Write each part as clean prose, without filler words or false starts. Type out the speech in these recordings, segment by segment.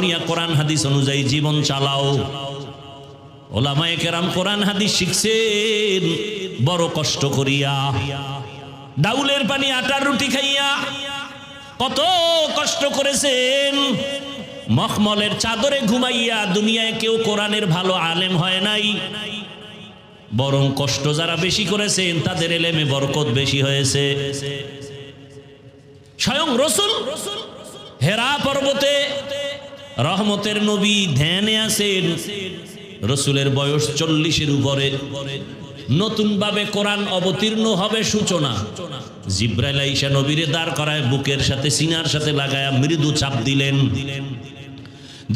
নিয়ে কোরআন হাদিস অনুযায়ী জীবন চালাও। ওলামায়ে কেরাম কোরআন হাদিস শিখছেন বড় কষ্ট করিয়া, ডাউলের পানি আটার রুটি খাইয়া কত কষ্ট করেছেন। মখমলের চাদরে ঘুমাইয়া দুনিয়ায় কেউ কোরআনের ভালো আলেম হয় নাই, বরং কষ্ট যারা বেশি করেছেন তাদের এলেমে বরকত বেশি হয়েছে। স্বয়ং রাসূল হেরা পর্বতে রহমতের নবী ধ্যানে আছেন, রাসূলের বয়স 40-এর উপরে। নতুন ভাবে কোরআন অবতীর্ণ হবে সূচনা। জিব্রাইল আইসা নবীরে দাঁড় করায় বুকের সাথে সিনার সাথে লাগায়া মৃদু চাপ দিলেন।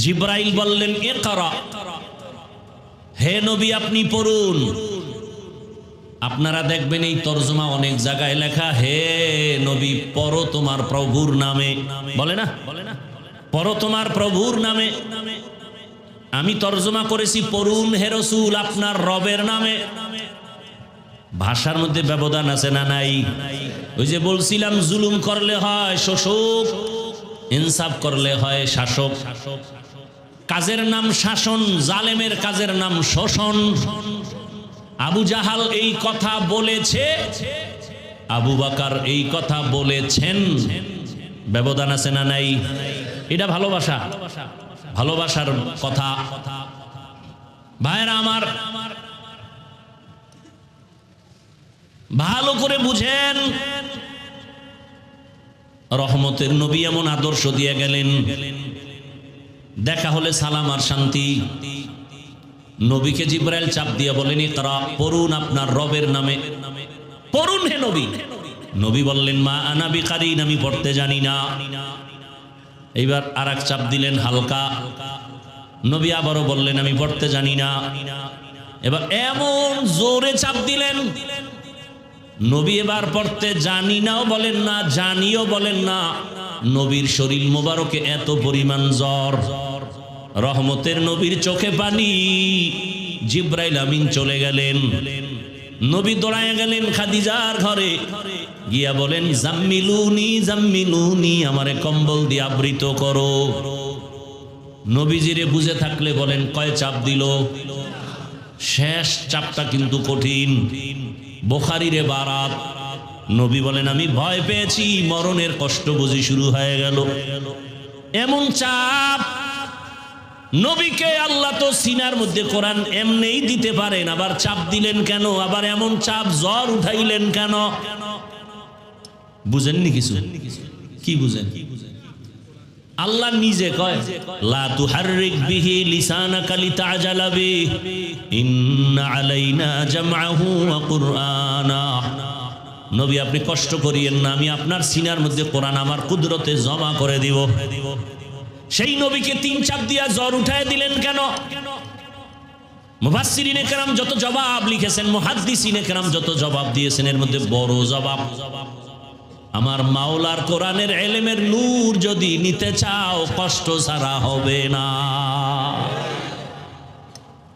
জিব্রাইল বললেন, ইকরা, হে নবী আপনি পড়ুন। আপনারা দেখবেন এই তরজমা অনেক জায়গায় লেখা, হে নবী পড়ো তোমার প্রভুর নামে, বলে না, পড়ো তোমার প্রভুর নামে। আমি তরজমা করেছি পড়ুন হে রাসূল আপনার রবের নামে। ভাষার মধ্যে ব্যবধান আছে না নাই? ওই যে বলছিলাম, জুলুম করলে হয় শোষক, ইনসাফ করলে হয় শাসক। কাজের নাম শাসন, জালেমের কাজের নাম শোষণ। আবু জাহাল এই কথা বলেছে, আবু বকর এই কথা বলেছেন, ব্যবধান আছে না নাই? এটা ভালোবাসা, ভালোবাসার কথা। ভাইরা আমার, ভালো করে বুঝেন, রহমতের নবী এমন আদর্শ দিয়ে গেলেন। দেখা হলে সালাম আর শান্তি। নবীকে জিব্রাইল চাপ দিয়ে বলেন, ইকরা, পড়ুন আপনার রবের নামে, পড়ুন হে নবী। নবী বললেন, মা আনা বিকারিন, আমি পড়তে জানি না। এইবার আরেক চাপ দিলেন হালকা। নবী আবারও বললেন, আমি পড়তে জানি না। এবার এমন জোরে চাপ দিলেন, নবী এবার পড়তে জানি নাও বলেন না, জানিও বলেন না। নবীর শরীর মোবারকে এত পরিমাণ জ্বর, রহমতের নবীর চোখে পানি। জিব্রাইল আমিন চলে গেলেন। নবী দৌড়ায় গেলেন খাদিজার ঘরে, গিয়া বলেন, জাম্মিলুনি জাম্মিলুনি, আমারে কম্বল দিয়ে আবৃত করো। নবীজিরে বুঝে থাকলে বলেন, কয় চাপ দিল? শেষ চাপটা কিন্তু কঠিন। বুখারীরে বারাত। নবী বলেন, আমি ভয় পেয়েছি, মরণের কষ্ট বুঝি শুরু হয়ে গেল। এমন চাপ নবীকে আল্লাহ তো সিনার মধ্যে কোরআন এমনিই দিতে পারেন, আবার চাপ দিলেন কেন? আবার এমন চাপ জ্বর উঠাইলেন কেন? বুঝেননি কিছু? কি বুঝেন? আল্লাহ নিজে কয়, লা তুহাররিক বিহি লিসানাকা লিতাআজালা বিহি ইন্না আলাইনা জামআহু ওয়া কুরআনা। নবী আপনি কষ্ট করিয়েন না, আমি আপনার সিনার মধ্যে কোরআন আমার কুদরতে জমা করে দিব। সেই নবীকে 3 চাপ দিয়া জ্বর উঠায় দিলেন কেন? মুফাসসিরিনে কেরাম যত জবাব লিখেছেন, মুহাদ্দিসিনে কেরাম যত জবাব দিয়েছেন, এর মধ্যে বড় জবাব, আমার মাওলার কোরআনের এলেমের নূর যদি নিতে চাও কষ্ট ছাড়া হবে না।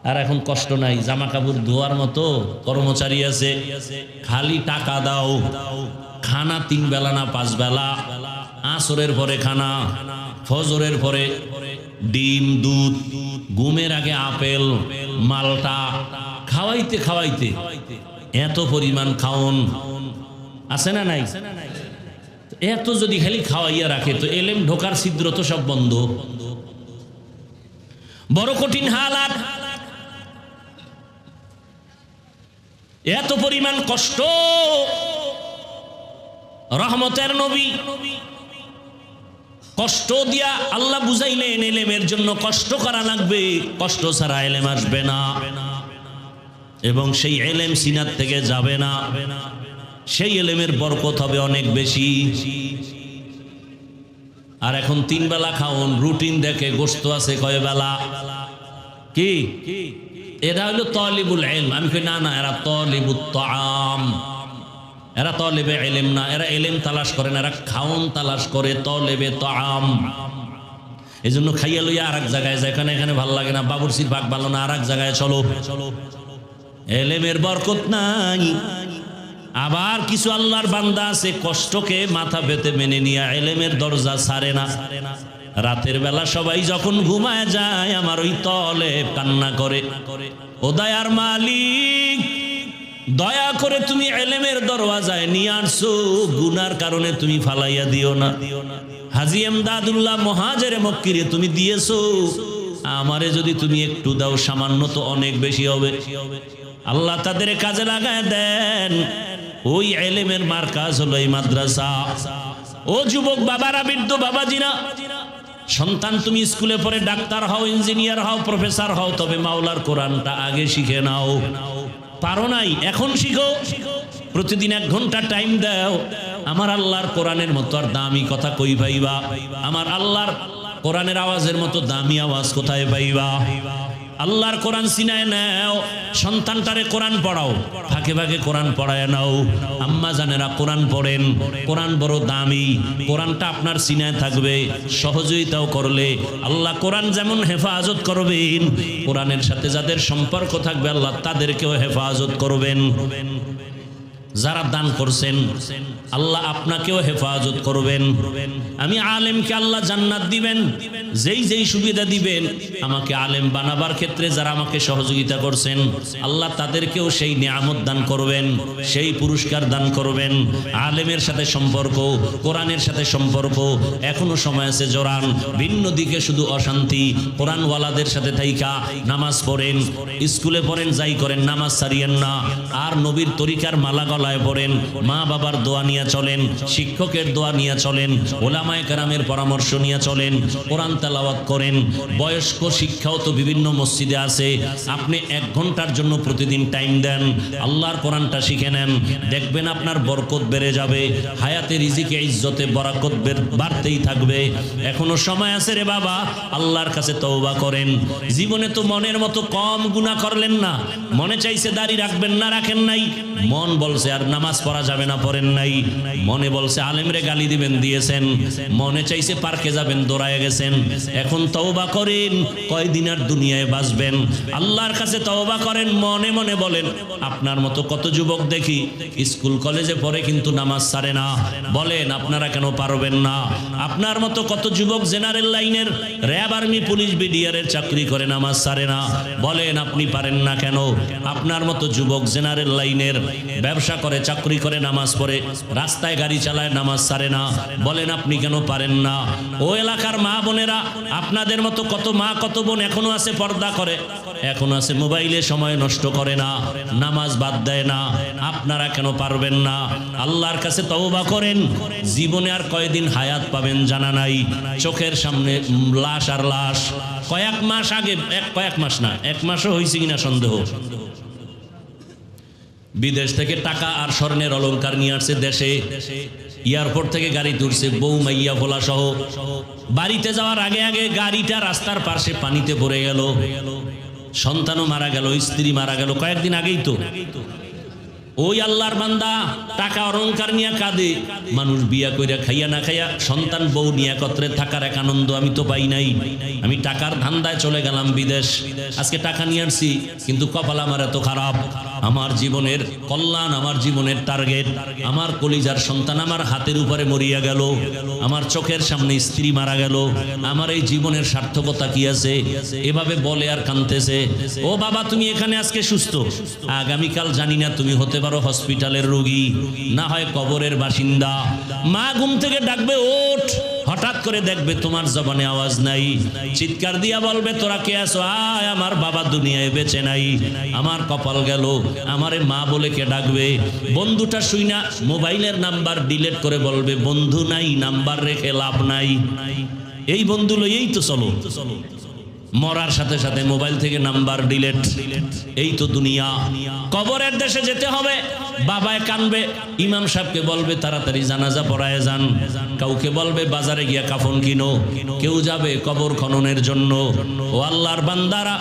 আর এখন কষ্ট নাই, জামা কাপড় ধোয়ার মতো কর্মচারী আছে, খালি টাকা দাও। খানা 3 বেলা না 5 বেলা, আসরের পরে খানা, ফজরের পরে ডিম দুধ, ঘুমের আগে আপেল মালটা, খাওয়াইতে খাওয়াইতে এত পরিমাণ খাওন আছে না নাই? এত যদি খালি খাওয়াইয়া রাখে তো এলেম ঢোকার ছিদ্র তো সব বন্ধ। বড় কঠিন হালাত, এত পরিমাণ কষ্ট। রহমতের নবী কষ্ট দিয়া আল্লাহ বুঝাইলেন, এলেমের জন্য কষ্ট করা লাগবে, কষ্ট ছাড়া এলেম আসবে না, এবং সেই এলেম সিনাত থেকে যাবে না, সেই এলেমের বরকত হবে অনেক বেশি। আর এখন 3 বেলা খাওন, রুটিন দেখে গোশত আছে কয় বেলা, কি এরা হলো তালিবুল ইলম। আমি কই না না, এরা তালিবুত তাআম, এরা তালিবে ইলম না, এরা ইলম তালাশ করে না, এরা খাওন তালাশ করে, তালিবে তাআম। এজন্য খাইয়া লইয়া আরেক জায়গায় যায়, এখানে ভালো লাগে না, বাবুরচির ভাগ ভালো না, আরেক জায়গায় চলো। ইলমের বরকত নাই। আবার কিছু আল্লাহর বান্দা আছে কষ্টকে মাথা পেতে মেনে নিয়ে ইলমের দরজা ছাড়ে না। রাতের বেলা সবাই যখন ঘুমায় যায় আমার ওই তলে কান্না করে, ও দয়ার মালিক দয়া করে তুমি ইলমের দরওয়াজায় নিয়ে আসছো, গুনার কারণে তুমি ফালাইয়া দিও না। হাজী এমদাদুল্লাহ মুহাজিরে মক্কিরে তুমি দিয়েছো, আমারে যদি তুমি একটু দাও, সামান্য তো অনেক বেশি হবে। আল্লাহ তাদের কাজে লাগায় দেন। ওই ইলমের মার্কাজ হলো এই মাদ্রাসা। ও যুবক বাবারা, বৃদ্ধ বাবাজিরা, সন্তান তুমি স্কুলে পড়ে ডাক্তার হও, ইঞ্জিনিয়ার হও, প্রফেসর হও, তবে মাওলার কোরআনটা আগে শিখে নাও। পারো নাই, এখন শিখো। প্রতিদিন 1 ঘন্টা টাইম দাও। আমার আল্লাহর কোরআনের মতো আর দামি কথা কই পাইবা? আমার আল্লাহর কোরআনের আওয়াজের মতো দামি আওয়াজ কোথায় পাইবা? আল্লাহর কোরআন সিনায় নাও, সন্তানটারে কোরআন পড়াও, ফাঁকে ফাঁকে কোরআন পড়ায় নাও। আম্মা জানেরা কোরআন পড়েন, কোরআন বড় দামি, কোরআনটা আপনার সিনায় থাকবে। সহযোগিতাও করলে আল্লাহ কোরআন যেমন হেফাজত করবেন, কোরআনের সাথে যাদের সম্পর্ক থাকবে আল্লাহ তাদেরকেও হেফাজত করবেন। যারা দান করছেন আল্লাহ আপনাকেও হেফাজত করবেন। আমি আলেমকে আল্লাহ জান্নাত দিবেন, যেই যেই সুবিধা দিবেন আমাকে আলেম বানাবার ক্ষেত্রে যারা আমাকে সহযোগিতা করছেন আল্লাহ তাদেরকেও সেই নিয়ামত দান করবেন, সেই পুরস্কার দান করবেন। আলেমের সাথে সম্পর্ক, কোরআনের সাথে সম্পর্ক, এখনো সময় আছে জোরান। ভিন্ন দিকে শুধু অশান্তি। কোরআনওয়ালাদের সাথে থাইকা নামাজ পড়েন, স্কুলে পড়েন, যাই করেন, নামাজ ছাড়িয়েন না। আর নবীর তরিকার মালা গলায় পড়েন, মা বাবার দোয়া নিয়ে চলেন, শিক্ষকের দোয়া নিয়ে চলেন, ওলামায়ে কেরামের পরামর্শ নিয়ে চলেন, কোরআন তেলাওয়াত করেন। বয়স্ক শিক্ষাও তো বিভিন্ন মসজিদে আছে, আপনি 1 ঘন্টার জন্য প্রতিদিন টাইম দেন, আল্লাহর কোরআনটা শিখে নেন, দেখবেন আপনার বরকত বেড়ে যাবে, হায়াতে রিজিকে ইজ্জতে বরকত বাড়তেই থাকবে। এখনো সময় আছে রে বাবা, আল্লাহর কাছে তওবা করেন। জীবনে তো মনের মতো কম গুনাহ করলেন না, মনে চাইছে দাড়ি রাখবেন না, রাখেন নাই, মন বলছে আর নামাজ পড়া যাবে না, পড়েন নাই, মনে বলছে আলেমরে গালি দিবেন, দিয়েছেন, মনে চাইছে পার্কে যাবেন, দৌড়ায় গেছেন। এখন তওবা করেন, কয়দিন আর দুনিয়ায় বাঁচবেন? আল্লাহর কাছে তওবা করেন, মনে মনে বলেন। আপনার মতো কত যুবক দেখি স্কুল কলেজে পড়ে কিন্তু নামাজ ছাড়ে না, বলেন আপনারা কেন পারবেন না? আপনার মতো কত যুবক জেনারেল লাইনের, র্যাব, আর্মি, পুলিশ, বিডিআরের চাকরি করে নামাজ ছাড়ে না, বলেন আপনি পারেন না কেন? আপনার মতো যুবক জেনারেল লাইনের ব্যবসা করে, চাকরি করে, নামাজ পড়ে, রাস্তায় গাড়ি চালায়, নামাজ ছাড়ে না, বলেন আপনি কেন পারেন না? ও এলাকার মা বোনেরা, আপনাদের মতো কত মা কত বোন এখনো আছে পর্দা করে, এখনো আছে মোবাইলে সময় নষ্ট করে না, নামাজ বাদ দেয় না, আপনারা কেন পারবেন না? আল্লাহর কাছে তওবা করেন। জীবনে আর কয়দিন হায়াত পাবেন জানা নাই, চোখের সামনে লাশ আর লাশ। কয়েক মাস আগে, কয়েক মাস না, 1 মাসও হয়েছে কিনা সন্দেহ, বিদেশ থেকে টাকা আর স্বর্ণের অলংকার নিয়ে আসছে দেশে, এয়ারপোর্ট থেকে গাড়ি তুলছে, বউ মাইয়া ফোলা সহ। বাড়িতে যাওয়ার আগে আগে গাড়িটা রাস্তার পাশে পানিতে পড়ে গেল, সন্তানও মারা গেল, স্ত্রী মারা গেল, কয়েকদিন আগেই তো। ওই আল্লাহর বান্দা টাকা অলংকার নিয়ে কাঁদে। মানুষ বিয়া কইরা খাইয়া না খাইয়া, সন্তান বউ নিয়ে একত্রে থাকার এক আনন্দ আমি তো পাই নাই। আমি টাকার ধান্দায় চলে গেলাম বিদেশ, আজকে টাকা নিয়ে আসছি, কিন্তু কপাল আমার এত খারাপ। আমার জীবনের কল্যাণ, আমার জীবনের টার্গেট, আমার কলিজার সন্তান আমার হাতের উপরে মরিয়া গেল, আমার চোখের সামনে স্ত্রী মারা গেল, আমার এই জীবনের সার্থকতা কি আছে? এভাবে বলে আর কাঁদতেছে। ও বাবা, তুমি এখানে আজকে সুস্থ, আগামীকাল জানি না তুমি হতে পারো হসপিটালের রোগী, না হয় কবরের বাসিন্দা। মা ঘুম থেকে ডাকবে, ওঠ, হঠাৎ করে দেখবে তোমার জবানে আওয়াজ নাই, চিৎকার দিয়া বলবে তোরা কে আছো? আয়, আমার বাবা দুনিয়ায় বেঁচে নাই, আমার কপাল গেল, আমারে মা বলে কে ডাকবে? বন্ধুটা শুই না মোবাইলের নাম্বার ডিলিট করে বলবে বন্ধু নাই, নাম্বার রেখে লাভ নাই। এই বন্ধু লইয়েই তো চলো, মরার সাথে সাথে মোবাইল থেকে নাম্বার ডিলিট। এই তো দুনিয়া। কবরের দেশে যেতে হবে, বাবায় কানবে, ইমাম সাহেবকে বলবে তাড়াতাড়ি জানাজা পড়ায় যান, কাউকে বলবে বাজারে গিয়া কাফন কিনো, কেউ যাবে কবর খননের জন্য। ও আল্লাহর বান্দারা,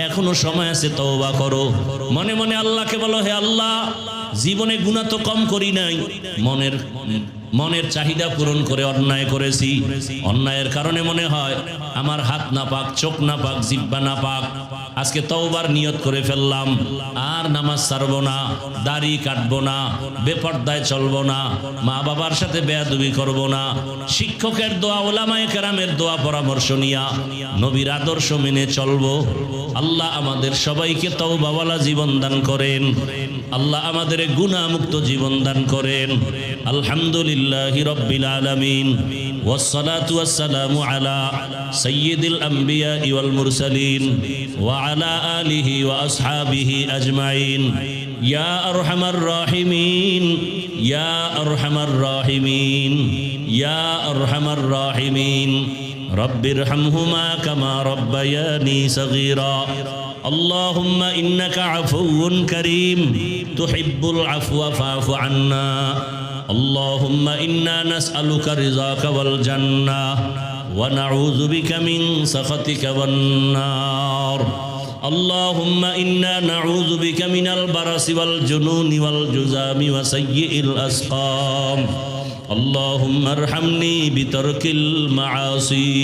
এখনো সময় আছে, তওবা করো। মনে মনে আল্লাহকে বলো, হে আল্লাহ, জীবনে গুনাহ তো কম করি নাই, মনের মনের চাহিদা পূরণ করে অন্যায় করেছি, অন্যায়ের কারণে মনে হয় আমার হাত না পাক, চোখ না পাক, জিহ্বা না পাক, আজকে তওবার নিয়ত করে ফেললাম, আর নামাজ ছাড়বো না, দাড়ি কাটবো না, বেপর্দায় চলবো না, মা বাবার সাথে বেয়াদবি করব না, শিক্ষকের দোয়া, ওলামায়ে কেরামের দোয়া পরামর্শ নিয়া নবীর আদর্শ মেনে চলবো। আল্লাহ আমাদের সবাইকে তওবাওয়ালা জীবন দান করেন, আল্লাহ আমাদের গুনাহমুক্ত জীবন দান করেন। আলহামদুলিল্লাহি রাব্বিল আলামিন, ওয়াসসালাতু ওয়াসসালামু আলা সাইয়্যিদিল আম্বিয়া ওয়াল মুরসালিন ওয়া আলা আলিহি ওয়া আসহাবিহি আজমাইন। ইয়া আরহামার রাহিমিন, ইয়া আরহামার রাহিমিন, ইয়া আরহামার রাহিমিন। রব্বিরহামহুমা কামা রব্বায়ানি সগীরা। اللهم إنك عفو كريم تحب العفو فاعف عنا. اللهم إنا نسألك رضاك والجنة ونعوذ بك من سخطك والنار. اللهم إنا نعوذ بك من البرص والجنون والجذام وسيء الأسقام. اللهم ارحمني بترك المعاصي.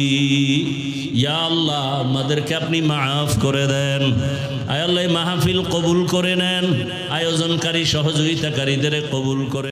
ইয়া আল্লাহ, আমাদেরকে আপনি মাফ করে দেন। আয় আল্লাহ, মাহফিল কবুল করে নেন, আয়োজনকারী সহযোগিতাকারীদের কবুল করে